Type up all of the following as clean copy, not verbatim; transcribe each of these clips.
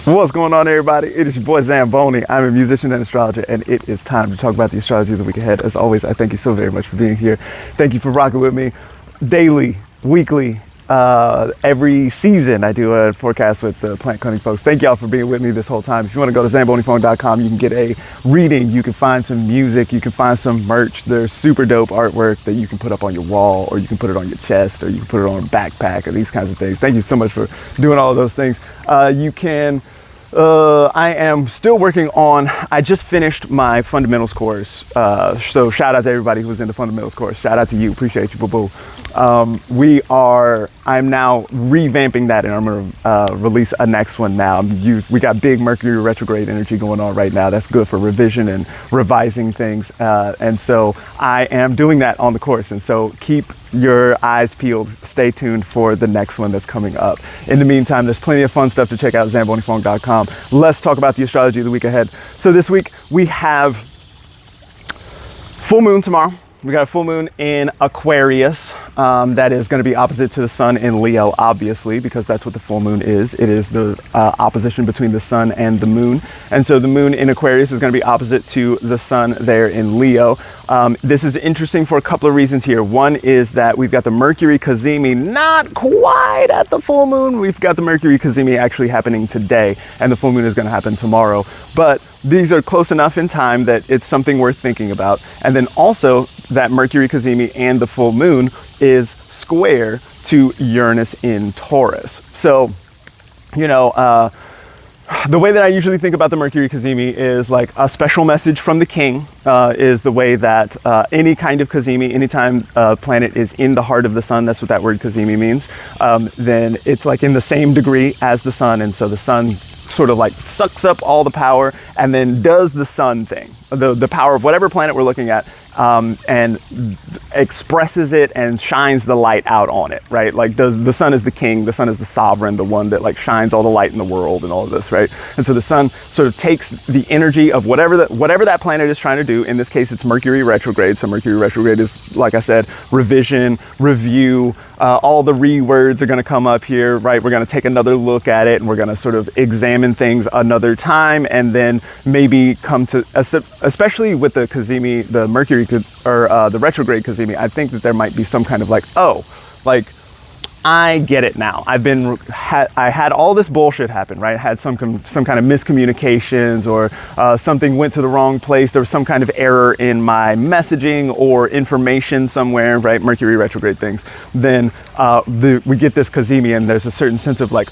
What's going on, everybody? It is your boy Zamboni. I'm a musician and astrologer, and it is time to talk about the astrology of the week ahead. As always, I thank you so very much for being here. Thank you for rocking with me daily, weekly, every season. I do a forecast with the Plant Cunning folks. Thank y'all for being with me this whole time. If you want to go to zamboniphone.com, you can get a reading. You can find some music. You can find some merch. There's super dope artwork that you can put up on your wall, or you can put it on your chest, or you can put it on a backpack, or these kinds of things. Thank you so much for doing all of those things. I am still working on, I just finished my fundamentals course. So shout out to everybody who was in the fundamentals course. Shout out to you. Appreciate you, boo-boo. I'm now revamping that, and I'm going to release a next one now. We got big Mercury retrograde energy going on right now. That's good for revision and revising things. And so I am doing that on the course. And so keep your eyes peeled. Stay tuned for the next one that's coming up. In the meantime, there's plenty of fun stuff to check out at zamboniphone.com. Let's talk about the astrology of the week ahead. So this week we have full moon tomorrow. We got a full moon in Aquarius. That is going to be opposite to the sun in Leo, obviously, because that's what the full moon is. It is the opposition between the sun and the moon. And so the moon in Aquarius is going to be opposite to the sun there in Leo. This is interesting for a couple of reasons here. One is that we've got the Mercury Cazimi not quite at the full moon. We've got the Mercury Cazimi actually happening today, and the full moon is going to happen tomorrow. But these are close enough in time that it's something worth thinking about. And then also that Mercury Cazimi and the full moon is square to Uranus in Taurus. So, the way that I usually think about the Mercury Cazimi is like a special message from the king, is the way that any kind of Cazimi, anytime a planet is in the heart of the sun, that's what that word Cazimi means, then it's like in the same degree as the sun. And so the sun sort of like sucks up all the power and then does the sun thing, the power of whatever planet we're looking at, and expresses it and shines the light out on it, right? Like the sun is the king, the sun is the sovereign, the one that like shines all the light in the world and all of this, right? And so the sun sort of takes the energy of whatever that planet is trying to do. In this case, it's Mercury retrograde. So Mercury retrograde is, like I said, revision, review. All the words are going to come up here, right? We're going to take another look at it, and we're going to sort of examine things another time, and then maybe come to, especially with the Cazimi, the Mercury or the retrograde Cazimi, I think that there might be some kind of like, I get it now. I had all this bullshit happen, right? I had some kind of miscommunications, or something went to the wrong place. There was some kind of error in my messaging or information somewhere, right? Mercury retrograde things. Then we get this Cazimi, and there's a certain sense of like,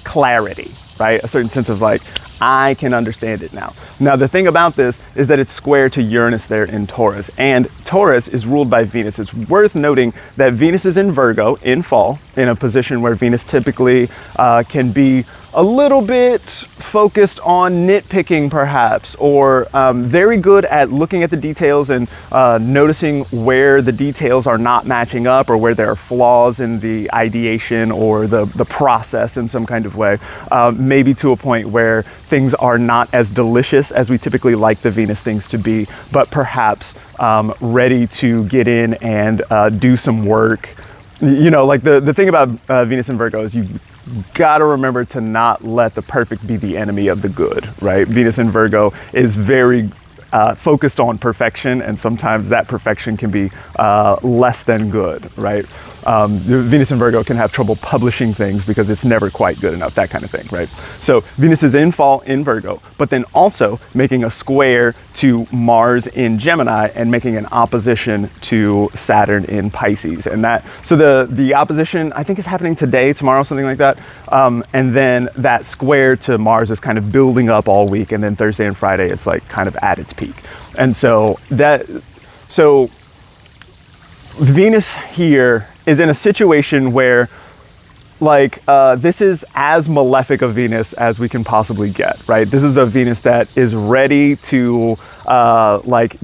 clarity, right? A certain sense of like, I can understand it now. Now, the thing about this is that it's square to Uranus there in Taurus, and Taurus is ruled by Venus. It's worth noting that Venus is in Virgo in fall, in a position where Venus typically can be a little bit focused on nitpicking perhaps, or very good at looking at the details and noticing where the details are not matching up, or where there are flaws in the ideation or the process in some kind of way, maybe to a point where things are not as delicious as we typically like the Venus things to be, but perhaps ready to get in and do some work. Like the thing about Venus and Virgo is you gotta remember to not let the perfect be the enemy of the good, right? Venus in Virgo is very focused on perfection, and sometimes that perfection can be less than good, right? Venus in Virgo can have trouble publishing things because it's never quite good enough, that kind of thing, right? So Venus is in fall in Virgo, but then also making a square to Mars in Gemini, and making an opposition to Saturn in Pisces. And so the opposition, I think, is happening today, tomorrow, something like that. And then that square to Mars is kind of building up all week, and then Thursday and Friday it's like kind of at its peak. And so Venus here is in a situation where this is as malefic a Venus as we can possibly get, right? This is a Venus that is ready to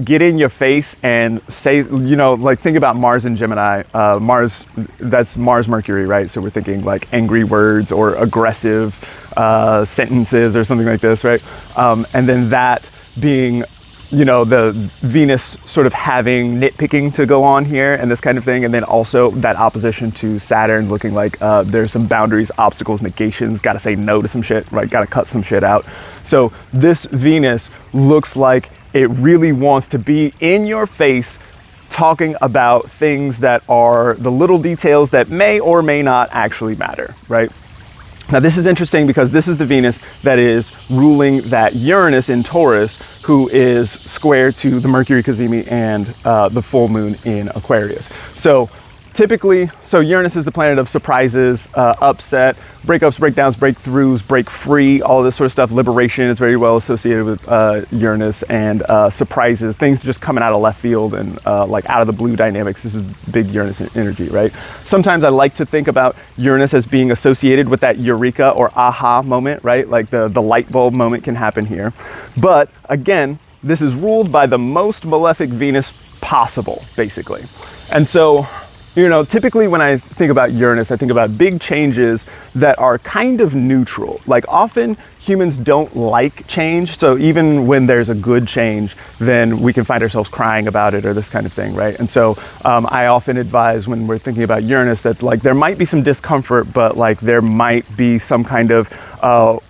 get in your face and say, think about Mars and Gemini. Mars, that's Mars Mercury, right? So we're thinking like angry words or aggressive sentences or something like this, right? And then that being you know, the Venus sort of having nitpicking to go on here and this kind of thing. And then also that opposition to Saturn looking like there's some boundaries, obstacles, negations, got to say no to some shit, right? Got to cut some shit out. So this Venus looks like it really wants to be in your face, talking about things that are the little details that may or may not actually matter, right? Now this is interesting because this is the Venus that is ruling that Uranus in Taurus, who is square to the Mercury cazimi and the full moon in Aquarius. So typically, Uranus is the planet of surprises, upset, breakups, breakdowns, breakthroughs, break free, all this sort of stuff. Liberation is very well associated with Uranus, and surprises, things just coming out of left field and like out of the blue dynamics. This is big Uranus energy, right? Sometimes I like to think about Uranus as being associated with that eureka or aha moment, right? Like the light bulb moment can happen here. But again, this is ruled by the most malefic Venus possible, basically. And so, you know, typically when I think about Uranus, I think about big changes that are kind of neutral. Like often humans don't like change. So even when there's a good change, then we can find ourselves crying about it or this kind of thing, right? And so I often advise when we're thinking about Uranus that like there might be some discomfort, but like there might be some kind of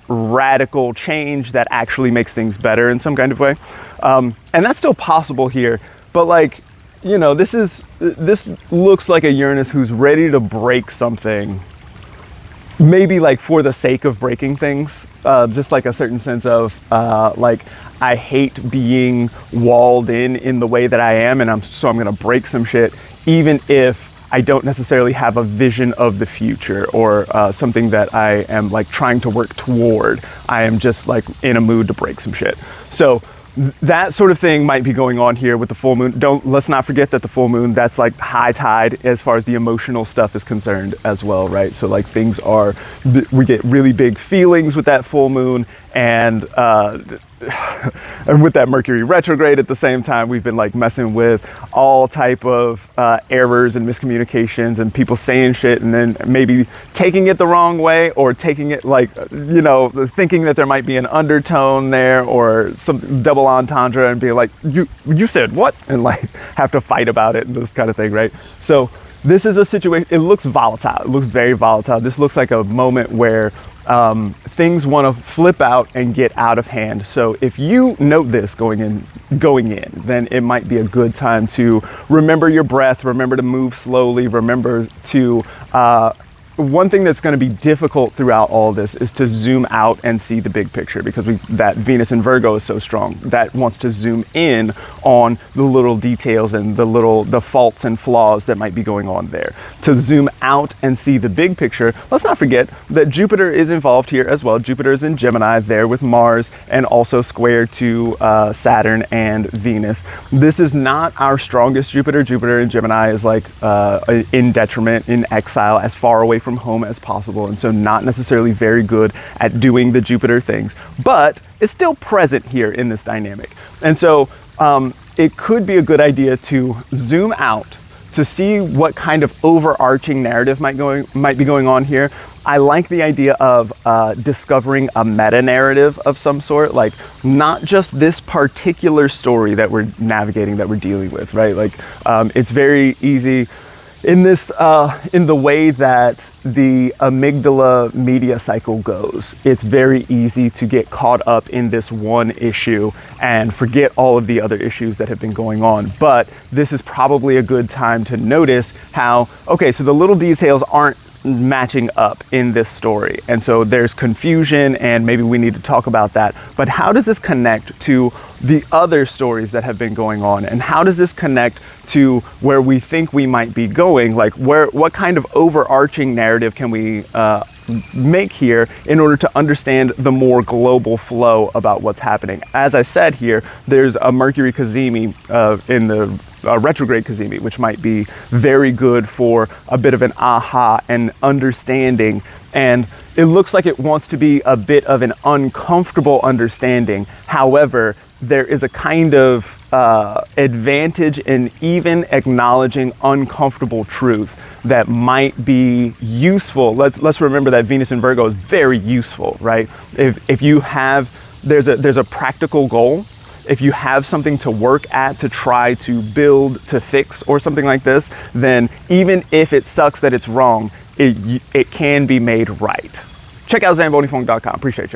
radical change that actually makes things better in some kind of way. And that's still possible here, but like, you know, this looks like a Uranus who's ready to break something, maybe like for the sake of breaking things, just like a certain sense of like, I hate being walled in the way that I am, and so I'm gonna break some shit, even if I don't necessarily have a vision of the future or something that I am like trying to work toward. I am just like in a mood to break some shit. So that sort of thing might be going on here with the full moon. Let's not forget that the full moon, that's like high tide as far as the emotional stuff is concerned as well, right? So like we get really big feelings with that full moon, and with that Mercury retrograde at the same time, we've been like messing with all type of errors and miscommunications and people saying shit and then maybe taking it the wrong way, or taking it like, you know, thinking that there might be an undertone there or some double entendre and being like, you said what? And like have to fight about it and this kind of thing, right? So this is a situation, it looks volatile. It looks very volatile. This looks like a moment where things want to flip out and get out of hand. So if you note this going in, then it might be a good time to remember your breath, remember to move slowly, remember to one thing that's going to be difficult throughout all of this is to zoom out and see the big picture, because that Venus in Virgo is so strong that wants to zoom in on the little details and the faults and flaws that might be going on there. To zoom out and see the big picture, let's not forget that Jupiter is involved here as well. Jupiter is in Gemini there with Mars, and also square to Saturn and Venus. This is not our strongest Jupiter. Jupiter in Gemini is like in detriment, in exile, as far away from home as possible, and so not necessarily very good at doing the Jupiter things, but it's still present here in this dynamic. And so it could be a good idea to zoom out to see what kind of overarching narrative might be going on here. I like the idea of discovering a meta narrative of some sort, like not just this particular story that we're navigating, that we're dealing with, right? Like it's very easy in this, in the way that the amygdala media cycle goes, it's very easy to get caught up in this one issue and forget all of the other issues that have been going on. But this is probably a good time to notice how, okay, so the little details aren't matching up in this story, and so there's confusion, and maybe we need to talk about that. But how does this connect to the other stories that have been going on, and how does this connect to where we think we might be going? Like what kind of overarching narrative can we make here in order to understand the more global flow about what's happening? As I said here, there's a Mercury cazimi in the retrograde cazimi, which might be very good for a bit of an aha and understanding. And it looks like it wants to be a bit of an uncomfortable understanding. However, there is a kind of advantage in even acknowledging uncomfortable truth that might be useful. Let's remember that Venus in Virgo is very useful, right? If you have, there's a practical goal if you have something to work at, to try to build, to fix, or something like this, then even if it sucks that it's wrong, it can be made right. Check out ZamboniFunk.com. Appreciate you.